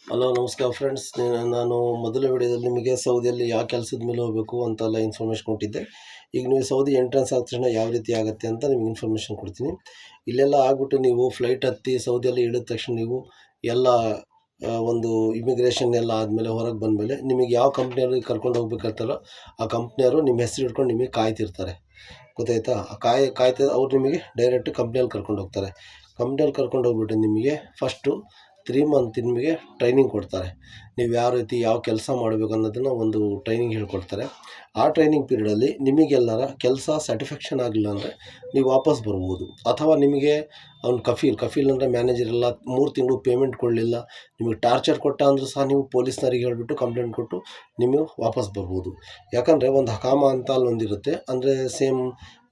Hello ನಮಸ್ಕಾರ friends. ನಾನು ಮೊದಲ ವಿಡಿಯೋದಲ್ಲಿ ನಿಮಗೆ ಸೌದಿಯಲ್ಲಿ ಯಾವ ಕೆಲಸದ ಮೇಲೆ ಹೋಗಬೇಕು ಅಂತೆಲ್ಲ ಇನ್ಫಾರ್ಮೇಷನ್ ಕೊಟ್ಟಿದ್ದೆ. ಈಗ ನೀವು ಸೌದಿ ಎಂಟ್ರೆನ್ಸ್ ಆದ ತಕ್ಷಣ ಯಾವ ರೀತಿ ಆಗುತ್ತೆ ಅಂತ ನಿಮಗೆ ಇನ್ಫಾರ್ಮೇಷನ್ ಕೊಡ್ತೀನಿ. ಇಲ್ಲೆಲ್ಲ ಆಗ್ಬಿಟ್ಟು ನೀವು ಫ್ಲೈಟ್ ಹತ್ತಿ ಸೌದಿಯಲ್ಲಿ ಇಳಿದ ತಕ್ಷಣ ನೀವು ಎಲ್ಲ ಒಂದು ಇಮಿಗ್ರೇಷನ್ ಎಲ್ಲ ಆದಮೇಲೆ ಹೊರಗೆ ಬಂದಮೇಲೆ ನಿಮಗೆ ಯಾವ ಕಂಪ್ನಿಯವ್ರಿಗೆ ಕರ್ಕೊಂಡು ಹೋಗ್ಬೇಕಂತಾರೋ ಆ ಕಂಪ್ನಿಯವರು ನಿಮ್ಮ ಹೆಸರು ಇಟ್ಕೊಂಡು ನಿಮಗೆ ಕಾಯ್ತಿರ್ತಾರೆ. ಗೊತ್ತಾಯ್ತಾ? ಕಾಯ್ತಾ ಅವ್ರು ನಿಮಗೆ ಡೈರೆಕ್ಟ್ ಕಂಪ್ನಿಯಲ್ಲಿ ಕರ್ಕೊಂಡು ಹೋಗ್ತಾರೆ. ಕಂಪ್ನಿಯಲ್ಲಿ ಕರ್ಕೊಂಡು ಹೋಗ್ಬಿಟ್ಟು ನಿಮಗೆ ಫಸ್ಟು 3 ಮಂತ್ ನಿಮಗೆ ಟ್ರೈನಿಂಗ್ ಕೊಡ್ತಾರೆ. ನೀವು ಯಾವ ರೀತಿ ಯಾವ ಕೆಲಸ ಮಾಡಬೇಕು ಅನ್ನೋದನ್ನು ಒಂದು ಟ್ರೈನಿಂಗ್ ಹೇಳ್ಕೊಡ್ತಾರೆ. ಆ ಟ್ರೈನಿಂಗ್ ಪೀರಿಯಡಲ್ಲಿ ನಿಮಗೆಲ್ಲರ ಕೆಲಸ ಸ್ಯಾಟಿಸ್ಫ್ಯಾಕ್ಷನ್ ಆಗಲಿಲ್ಲ ಅಂದರೆ ನೀವು ವಾಪಸ್ ಬರ್ಬೋದು. ಅಥವಾ ನಿಮಗೆ ಅವ್ನು ಕಫೀಲ್ ಅಂದರೆ ಮ್ಯಾನೇಜರ್ ಎಲ್ಲ 3 ತಿಂಗಳು ಪೇಮೆಂಟ್ ಕೊಡಲಿಲ್ಲ, ನಿಮಗೆ ಟಾರ್ಚರ್ ಕೊಟ್ಟ ಅಂದರೂ ಸಹ ನೀವು ಪೊಲೀಸ್ನರಿಗೆ ಹೇಳಿಬಿಟ್ಟು ಕಂಪ್ಲೇಂಟ್ ಕೊಟ್ಟು ನೀವು ವಾಪಸ್ ಬರ್ಬೋದು. ಯಾಕಂದರೆ ಒಂದು ಹಕಾಮ ಅಂತ ಅಲ್ಲೊಂದಿರುತ್ತೆ, ಅಂದರೆ ಸೇಮ್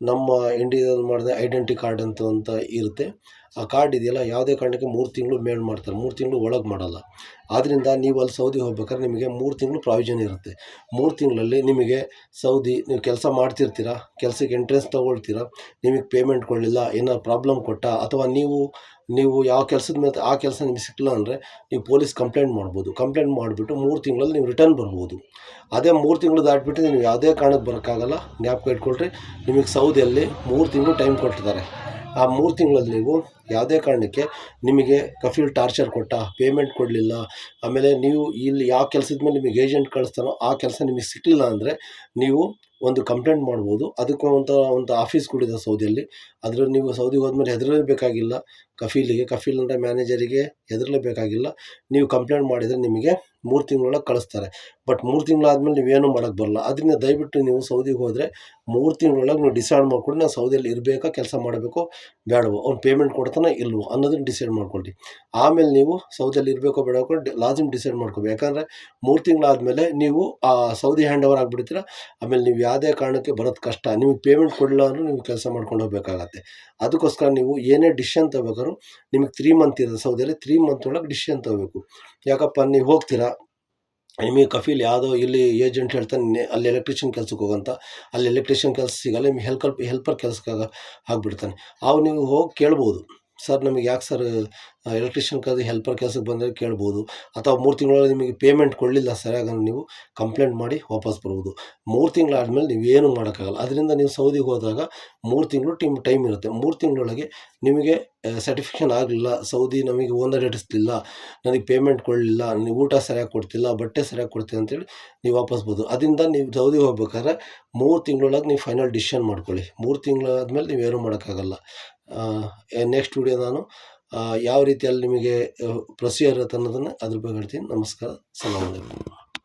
ನಮ್ಮ ಇಂಡಿಯಾದಲ್ಲಿ ಮಾಡಿದ ಐಡೆಂಟಿ ಕಾರ್ಡ್ ಅಂತ ಇರುತ್ತೆ. ಆ ಕಾರ್ಡ್ ಇದೆಯಲ್ಲ, ಯಾವುದೇ ಕಾರಣಕ್ಕೆ 3 ತಿಂಗಳು ಮೇಲ್ ಮಾಡ್ತಾರೆ, 3 ತಿಂಗಳು ಒಳಗೆ ಮಾಡಲ್ಲ. ಆದ್ದರಿಂದ ನೀವು ಅಲ್ಲಿ ಸೌದಿ ಹೋಗ್ಬೇಕಾದ್ರೆ ನಿಮಗೆ 3 ತಿಂಗಳು ಪ್ರಾವಿಷನ್ ಇರುತ್ತೆ. 3 ತಿಂಗಳಲ್ಲಿ ನಿಮಗೆ ಸೌದಿ ನೀವು ಕೆಲಸ ಮಾಡ್ತಿರ್ತೀರ, ಕೆಲಸಕ್ಕೆ ಎಂಟ್ರೆನ್ಸ್ ತೊಗೊಳ್ತೀರ, ನಿಮಗೆ ಪೇಮೆಂಟ್ ಕೊಡಲಿಲ್ಲ, ಏನೋ ಪ್ರಾಬ್ಲಮ್ ಕೊಟ್ಟ, ಅಥವಾ ನೀವು ಯಾವ ಕೆಲಸದ ಮೇಲೆ ಆ ಕೆಲಸ ನಿಮಗೆ ಸಿಕ್ಕಿಲ್ಲ ಅಂದರೆ ನೀವು ಪೊಲೀಸ್ ಕಂಪ್ಲೇಂಟ್ ಮಾಡ್ಬೋದು. ಕಂಪ್ಲೇಂಟ್ ಮಾಡಿಬಿಟ್ಟು 3 ತಿಂಗಳಲ್ಲಿ ನೀವು ರಿಟರ್ನ್ ಬರ್ಬೋದು. ಅದೇ 3 ತಿಂಗಳು ದಾಟಿಬಿಟ್ಟು ನೀವು ಯಾವುದೇ ಕಾರಣಕ್ಕೆ ಬರೋಕ್ಕಾಗಲ್ಲ. ಜ್ಞಾಪಕ ಇಟ್ಕೊಳ್ರಿ, ನಿಮಗೆ ಸೌದಿಯಲ್ಲಿ 3 ತಿಂಗಳು ಟೈಮ್ ಕೊಟ್ಟಿದ್ದಾರೆ. ಆ 3 ತಿಂಗಳಲ್ಲಿ ನೀವು ಯಾವುದೇ ಕಾರಣಕ್ಕೆ ನಿಮಗೆ ಕಫೀಲ್ ಟಾರ್ಚರ್ ಕೊಟ್ಟ, ಪೇಮೆಂಟ್ ಕೊಡಲಿಲ್ಲ, ಆಮೇಲೆ ನೀವು ಇಲ್ಲಿ ಯಾವ ಕೆಲಸದ ಮೇಲೆ ನಿಮಗೆ ಏಜೆಂಟ್ ಕಳಿಸ್ತಾನೋ ಆ ಕೆಲಸ ನಿಮಗೆ ಸಿಕ್ಕಲಿಲ್ಲ ಅಂದರೆ ನೀವು ಒಂದು ಕಂಪ್ಲೇಂಟ್ ಮಾಡ್ಬೋದು. ಅದಕ್ಕೂ ಒಂದು ಆಫೀಸ್ ಕೊಡಿದೆ ಸೌದಿಯಲ್ಲಿ. ಅದರಲ್ಲಿ ನೀವು ಸೌದಿಗೆ ಹೋದ್ಮೇಲೆ ಹೆದರಲೇಬೇಕಾಗಿಲ್ಲ. ಕಫೀಲ್ ಅಂದರೆ ಮ್ಯಾನೇಜರಿಗೆ ಹೆದರಲೇಬೇಕಾಗಿಲ್ಲ. ನೀವು ಕಂಪ್ಲೇಂಟ್ ಮಾಡಿದರೆ ನಿಮಗೆ 3 ತಿಂಗಳೊಳಗೆ ಕಳಿಸ್ತಾರೆ. ಬಟ್ 3 ತಿಂಗಳಾದಮೇಲೆ ನೀವೇನು ಮಾಡೋಕ್ಕೆ ಬರಲ್ಲ. ಅದರಿಂದ ದಯವಿಟ್ಟು ನೀವು ಸೌದಿಗೆ ಹೋದರೆ 3 ತಿಂಗಳೊಳಗೆ ನೀವು ಡಿಸೈಡ್ ಮಾಡ್ಕೊಂಡು ನಾನು ಸೌದಿಯಲ್ಲಿ ಇರಬೇಕಾ, ಕೆಲಸ ಮಾಡಬೇಕೋ ಬೇಡವೋ, ಅವ್ನು ಪೇಮೆಂಟ್ ಕೊಡ್ತಾನೋ ಇಲ್ವೋ ಅನ್ನೋದನ್ನು ಡಿಸೈಡ್ ಮಾಡ್ಕೊಳ್ಳಿ. ಆಮೇಲೆ ನೀವು ಸೌದಿಯಲ್ಲಿ ಇರಬೇಕೋ ಬೇಡವೋ ಲಾಜಿಮ್ ಡಿಸೈಡ್ ಮಾಡ್ಕೋಬೇಕು. ಯಾಕಂದರೆ 3 ತಿಂಗಳಾದಮೇಲೆ ನೀವು ಸೌದಿ ಹ್ಯಾಂಡ್ ಓವರ್ ಆಗಿಬಿಡ್ತೀರ. ಆಮೇಲೆ ನೀವು ಯಾವುದೇ ಕಾರಣಕ್ಕೆ ಬರೋದು ಕಷ್ಟ. ನಿಮಗೆ ಪೇಮೆಂಟ್ ಕೊಡಲಿಲ್ಲ ಅಂದರೂ ನೀವು ಕೆಲಸ ಮಾಡ್ಕೊಂಡು ಹೋಗಬೇಕಾಗತ್ತೆ. ಅದಕ್ಕೋಸ್ಕರ ನೀವು ಏನೇ ಡಿಸಿಷನ್ ತೊಗೋಬೇಕಾದ್ರೂ ನಿಮಗೆ 3 ಮಂತ್ ಇರೋದು ಸೌದಿಯಲ್ಲಿ, 3 ಮಂತ್ ಒಳಗೆ ಡಿಸಿಷನ್ ತೊಗೋಬೇಕು. ಯಾಕಪ್ಪ, ನೀವು ಹೋಗ್ತೀರಾ, ನಿಮಗೆ ಕಫೀಲ್ ಯಾವುದೋ ಇಲ್ಲಿ ಏಜೆಂಟ್ ಹೇಳ್ತಾನೆ ಅಲ್ಲಿ ಎಲೆಕ್ಟ್ರಿಷಿಯನ್ ಕೆಲಸಕ್ಕೆ ಹೋಗಂತ, ಅಲ್ಲಿ ಎಲೆಕ್ಟ್ರಿಷಿಯನ್ ಕೆಲಸ ಸಿಗಲ್ಲ, ನಿಮಗೆ ಹೆಲ್ಪರ್ ಕೆಲಸಕ್ಕೆ ಆಗಿಬಿಡ್ತಾನೆ. ಆವಾಗ ನೀವು ಹೋಗಿ ಕೇಳ್ಬೋದು, ಸರ್ ನಮಗೆ ಯಾಕೆ ಸರ್ ಎಲೆಕ್ಟ್ರಿಷಿಯನ್ ಕೆಲಸ ಹೆಲ್ಪರ್ ಕೆಲಸಕ್ಕೆ ಬಂದರೆ ಕೇಳ್ಬೋದು. ಅಥವಾ 3 ತಿಂಗಳೊಳಗೆ ನಿಮಗೆ ಪೇಮೆಂಟ್ ಕೊಡಲಿಲ್ಲ ಸರಿಯಾಗಿ ನೀವು ಕಂಪ್ಲೇಂಟ್ ಮಾಡಿ ವಾಪಸ್ ಬರ್ಬೋದು. 3 ತಿಂಗಳಾದಮೇಲೆ ನೀವೇನು ಮಾಡೋಕ್ಕಾಗಲ್ಲ. ಅದರಿಂದ ನೀವು ಸೌದಿಗೆ ಹೋದಾಗ 3 ತಿಂಗಳು ಟೈಮ್ ಇರುತ್ತೆ. 3 ತಿಂಗಳೊಳಗೆ ನಿಮಗೆ ಸ್ಯಾಟಿಸ್ಫ್ಯಾಕ್ಷನ್ ಆಗಲಿಲ್ಲ, ಸೌದಿ ನಮಗೆ ಓನರ್ ಹಿಡಿಸ್ಲಿಲ್ಲ, ನನಗೆ ಪೇಮೆಂಟ್ ಕೊಡಲಿಲ್ಲ, ನೀವು ಊಟ ಸರಿಯಾಗಿ ಕೊಡ್ತಿಲ್ಲ, ಬಟ್ಟೆ ಸರಿಯಾಗಿ ಕೊಡ್ತೀವಿ ಅಂತೇಳಿ ನೀವು ವಾಪಸ್ ಬರ್ಬೋದು. ಅದರಿಂದ ನೀವು ಸೌದಿಗೆ ಹೋಗ್ಬೇಕಾದ್ರೆ 3 ತಿಂಗಳೊಳಗೆ ನೀವು ಫೈನಲ್ ಡಿಸಿಷನ್ ಮಾಡ್ಕೊಳ್ಳಿ. 3 ತಿಂಗಳಾದಮೇಲೆ ನೀವೇನು ಮಾಡೋಕ್ಕಾಗಲ್ಲ. ನೆಕ್ಸ್ಟ್ ವಿಡಿಯೋ ನಾನು ಯಾವ ರೀತಿಯಲ್ಲಿ ನಿಮಗೆ ಪ್ರೊಸೀಜರ್ ಇರುತ್ತೆ ಅನ್ನೋದನ್ನು ಅದ್ರ ಬಗ್ಗೆ ಹೇಳ್ತೀನಿ. ನಮಸ್ಕಾರ, ಸಲಾಮ್ ಅಲೈಕುಮ್.